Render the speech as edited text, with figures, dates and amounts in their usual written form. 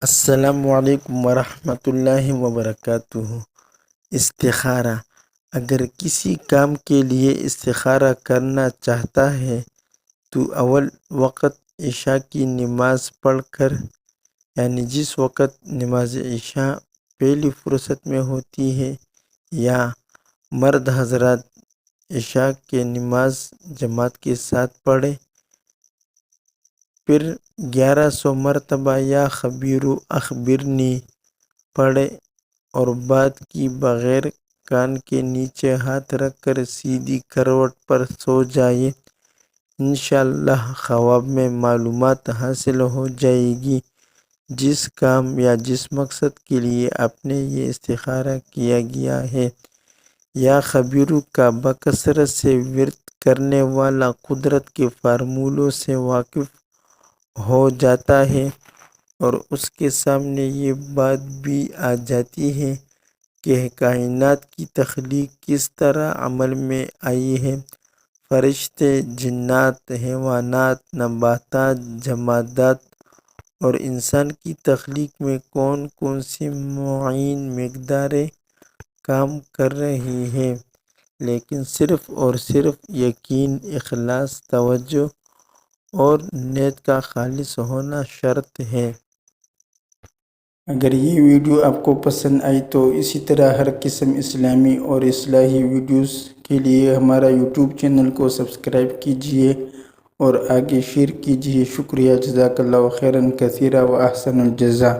السلام علیکم ورحمۃ اللہ وبرکاتہ۔ استخارہ۔ اگر کسی کام کے لیے استخارہ کرنا چاہتا ہے تو اول وقت عشاء کی نماز پڑھ کر، یعنی جس وقت نماز عشاء پہلی فرصت میں ہوتی ہے، یا مرد حضرات عشاء کی نماز جماعت کے ساتھ پڑھے، پھر 1100 مرتبہ یا خبیر اخبرنی پڑھے اور بعد کی بغیر کان کے نیچے ہاتھ رکھ کر سیدھی کروٹ پر سو جائے۔ انشاءاللہ خواب میں معلومات حاصل ہو جائے گی۔ جس کام یا جس مقصد کے لیے آپ نے یہ استخارہ کیا گیا ہے، یا خبیرو کا بکثرت سے ورد کرنے والا قدرت کے فارمولوں سے واقف ہو جاتا ہے، اور اس کے سامنے یہ بات بھی آ جاتی ہے کہ کائنات کی تخلیق کس طرح عمل میں آئی ہے، فرشتے، جنات، حیوانات، نباتات، جمادات اور انسان کی تخلیق میں کون کون سی معین مقداریں کام کر رہی ہیں، لیکن صرف اور صرف یقین، اخلاص، توجہ اور نیت کا خالص ہونا شرط ہے۔ اگر یہ ویڈیو آپ کو پسند آئی تو اسی طرح ہر قسم اسلامی اور اصلاحی ویڈیوز کے لیے ہمارا یوٹیوب چینل کو سبسکرائب کیجیے اور آگے شیئر کیجیے۔ شکریہ، جزاک اللہ خیرا کثیرا و احسن الجزا۔